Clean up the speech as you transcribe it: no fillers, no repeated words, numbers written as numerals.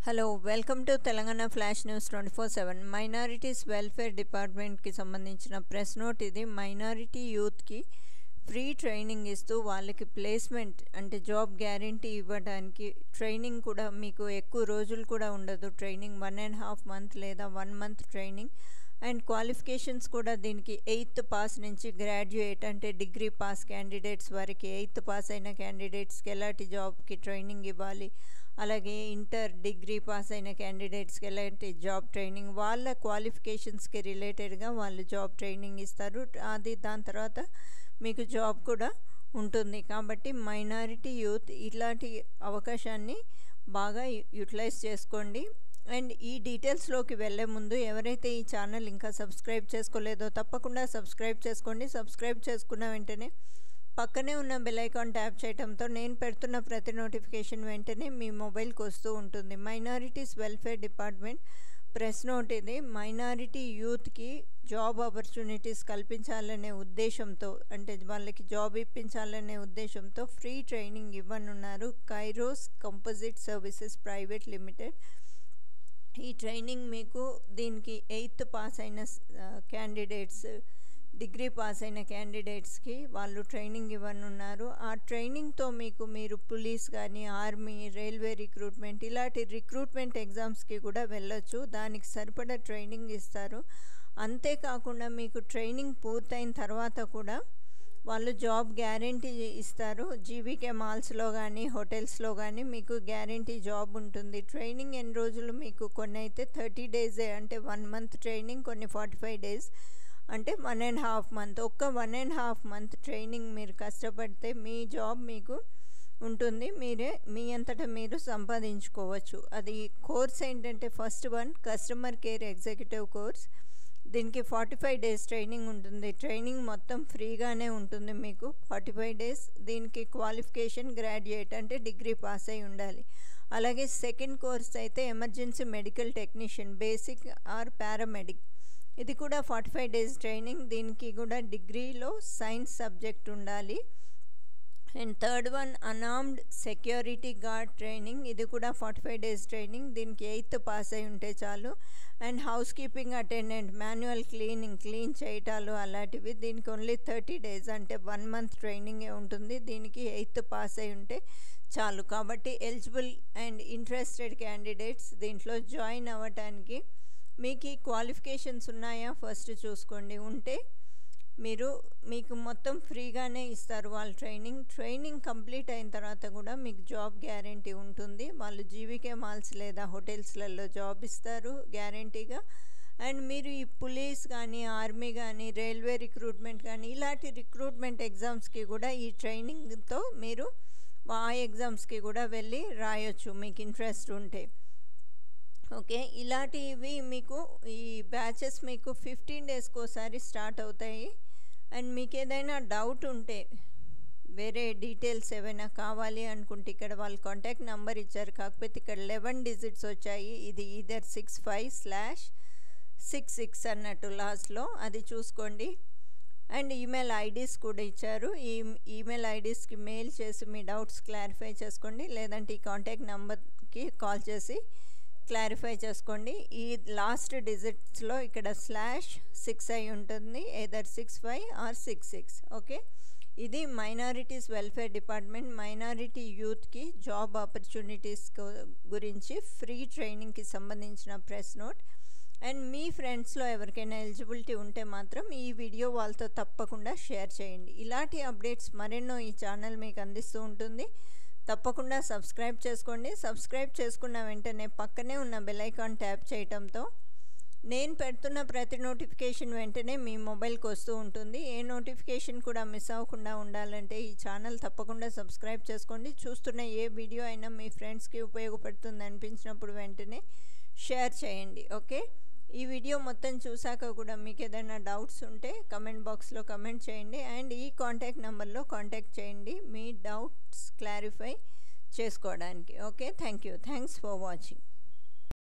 Hello welcome to Telangana flash news 24/7 minorities welfare డిపార్ట్మెంట్కి సంబంధించిన press note ఇది. మైనారిటీ యూత్కి ఫ్రీ ట్రైనింగ్ ఇస్తూ వాళ్ళకి ప్లేస్మెంట్ అంటే జాబ్ గ్యారంటీ ఇవ్వడానికి ట్రైనింగ్ కూడా మీకు ఎక్కువ రోజులు కూడా ఉండదు. ట్రైనింగ్ 1.5 month లేదా 1 month ట్రైనింగ్ అండ్ క్వాలిఫికేషన్స్ కూడా దీనికి 8th పాస్ నుంచి గ్రాడ్యుయేట్ అంటే డిగ్రీ పాస్ క్యాండిడేట్స్ వరకు 8th పాస్ అయిన క్యాండిడేట్స్కి ఎలాంటి జాబ్కి ట్రైనింగ్ ఇవ్వాలి, అలాగే ఇంటర్ డిగ్రీ పాస్ అయిన క్యాండిడేట్స్కి ఎలాంటి జాబ్ ట్రైనింగ్ వాళ్ళ క్వాలిఫికేషన్స్కి రిలేటెడ్గా వాళ్ళు జాబ్ ట్రైనింగ్ ఇస్తారు. అది దాని తర్వాత మీకు జాబ్ కూడా ఉంటుంది. కాబట్టి మైనారిటీ యూత్ ఇలాంటి అవకాశాన్ని బాగా యూటిలైజ్ చేసుకోండి. అండ్ ఈ డీటెయిల్స్లోకి వెళ్ళే ముందు ఎవరైతే ఈ ఛానల్ ఇంకా సబ్స్క్రైబ్ చేసుకోలేదో తప్పకుండా సబ్స్క్రైబ్ చేసుకోండి. సబ్స్క్రైబ్ చేసుకున్న వెంటనే పక్కనే ఉన్న బెల్ ఐకాన్ ట్యాప్ చేయడంతో నేను పెడుతున్న ప్రతి నోటిఫికేషన్ వెంటనే మీ మొబైల్కి వస్తూ ఉంటుంది. Minorities welfare department press note ఇది. మైనారిటీ యూత్కి జాబ్ ఆపర్చునిటీస్ కల్పించాలనే ఉద్దేశంతో అంటే వాళ్ళకి జాబ్ ఇప్పించాలనే ఉద్దేశంతో ఫ్రీ ట్రైనింగ్ ఇవ్వనున్నారు Kairos composite services private limited. ఈ ట్రైనింగ్ మీకు దీనికి 8th పాస్ అయిన క్యాండిడేట్స్ డిగ్రీ పాస్ అయిన క్యాండిడేట్స్కి వాళ్ళు ట్రైనింగ్ ఇవ్వనున్నారు. ఆ ట్రైనింగ్తో మీరు పోలీస్ కానీ ఆర్మీ రైల్వే రిక్రూట్మెంట్ ఇలాంటి రిక్రూట్మెంట్ ఎగ్జామ్స్కి కూడా వెళ్ళొచ్చు. దానికి సరిపడా ట్రైనింగ్ ఇస్తారు. అంతేకాకుండా మీకు ట్రైనింగ్ పూర్తయిన తర్వాత కూడా వాళ్ళు జాబ్ గ్యారంటీ ఇస్తారు. జీవీకే మాల్స్లో కానీ హోటల్స్లో కానీ మీకు గ్యారంటీ జాబ్ ఉంటుంది. ట్రైనింగ్ ఎన్ని రోజులు మీకు కొన్ని అయితే 30 days అంటే 1 month ట్రైనింగ్, కొన్ని 45 days అంటే 1.5 month. ఒక్క 1.5 month ట్రైనింగ్ మీరు కష్టపడితే మీ జాబ్ మీకు ఉంటుంది. మీరే మీ అంతటా మీరు సంపాదించుకోవచ్చు. అది కోర్స్ ఏంటంటే first one customer care executive course. దీనికి 45 days ట్రైనింగ్ ఉంటుంది. ట్రైనింగ్ మొత్తం ఫ్రీగానే ఉంటుంది మీకు 45 days. దీనికి క్వాలిఫికేషన్ గ్రాడ్యుయేట్ అంటే డిగ్రీ పాస్ అయి ఉండాలి. అలాగే సెకండ్ కోర్స్ అయితే emergency medical technician basic or paramedic. ఇది కూడా 45 days ట్రైనింగ్. దీనికి కూడా డిగ్రీలో సైన్స్ సబ్జెక్ట్ ఉండాలి. And third one unarmed security guard training. ఇది కూడా 45 days ట్రైనింగ్. దీనికి 8th పాస్ అయి ఉంటే చాలు. And housekeeping attendant manual clean చేయటాలు అలాంటివి. దీనికి ఓన్లీ 30 days అంటే 1 month ట్రైనింగే ఉంటుంది. దీనికి 8th పాస్ అయి ఉంటే చాలు. కాబట్టి ఎలిజిబుల్ అండ్ ఇంట్రెస్టెడ్ క్యాండిడేట్స్ దీంట్లో జాయిన్ అవ్వటానికి మీకు ఈ క్వాలిఫికేషన్స్ ఉన్నాయా ఫస్ట్ చూసుకోండి. ఉంటే మీకు మొత్తం ఫ్రీగానే ఇస్తారు వాళ్ళు ట్రైనింగ్ కంప్లీట్ అయిన తర్వాత కూడా మీకు జాబ్ గ్యారంటీ ఉంటుంది. వాళ్ళు జీవీకే మాల్స్ లేదా హోటల్స్లలో జాబ్ ఇస్తారు గ్యారంటీగా. అండ్ మీరు ఈ పోలీస్ కానీ ఆర్మీ కానీ రైల్వే రిక్రూట్మెంట్ కానీ ఇలాంటి రిక్రూట్మెంట్ ఎగ్జామ్స్కి కూడా ఈ ట్రైనింగ్తో మీరు ఆ ఎగ్జామ్స్కి కూడా వెళ్ళి రాయొచ్చు మీకు ఇంట్రెస్ట్ ఉంటే. ఓకే, ఇలాంటివి మీకు ఈ బ్యాచెస్ మీకు 15 daysకి ఒకసారి స్టార్ట్ అవుతాయి. అండ్ మీకు ఏదైనా డౌట్ ఉంటే వేరే డీటెయిల్స్ ఏమైనా కావాలి అనుకుంటే ఇక్కడ వాళ్ళు కాంటాక్ట్ నెంబర్ ఇచ్చారు. కాకపోతే ఇక్కడ 11 digits వచ్చాయి. ఇది ఈదర్ 65/66 అన్నట్టు లాస్ట్లో, అది చూసుకోండి. అండ్ ఈమెయిల్ ఐడీస్ కూడా ఇచ్చారు. ఈ ఈమెయిల్ ఐడీస్కి మెయిల్ చేసి మీ డౌట్స్ క్లారిఫై చేసుకోండి. లేదంటే ఈ కాంటాక్ట్ నెంబర్కి కాల్ చేసి క్లారిఫై చేసుకోండి. ఈ లాస్ట్ డిజిట్స్లో ఇక్కడ /6 అయి ఉంటుంది, either 65 or 66. ఓకే, ఇది మైనారిటీస్ వెల్ఫేర్ డిపార్ట్మెంట్ మైనారిటీ యూత్కి జాబ్ ఆపర్చునిటీస్ గురించి ఫ్రీ ట్రైనింగ్కి సంబంధించిన ప్రెస్ నోట్. అండ్ మీ ఫ్రెండ్స్లో ఎవరికైనా ఎలిజిబిలిటీ ఉంటే మాత్రం ఈ వీడియో వాళ్ళతో తప్పకుండా షేర్ చేయండి. ఇలాంటి అప్డేట్స్ మరెన్నో ఈ ఛానల్ మీకు అందిస్తూ ఉంటుంది. తప్పకుండా సబ్స్క్రైబ్ చేసుకోండి. సబ్స్క్రైబ్ చేసుకున్న వెంటనే పక్కనే ఉన్న బెల్ ఐకాన్ ట్యాప్ చేయడంతో నేను పెడుతున్న ప్రతి నోటిఫికేషన్ వెంటనే మీ మొబైల్కి వస్తూ ఉంటుంది. ఏ నోటిఫికేషన్ కూడా మిస్ అవ్వకుండా ఉండాలంటే ఈ ఛానల్ తప్పకుండా సబ్స్క్రైబ్ చేసుకోండి. చూస్తున్న ఏ వీడియో అయినా మీ ఫ్రెండ్స్కి ఉపయోగపడుతుంది అనిపించినప్పుడు వెంటనే షేర్ చేయండి. ఓకే, ఈ వీడియో మొత్తం చూసాక కూడా మీకు ఏదైనా డౌట్స్ ఉంటే కమెంట్ బాక్స్లో కమెంట్ చేయండి. అండ్ ఈ కాంటాక్ట్ నెంబర్లో కాంటాక్ట్ చేయండి మీ డౌట్స్ క్లారిఫై చేసుకోవడానికి. Okay, thanks for watching.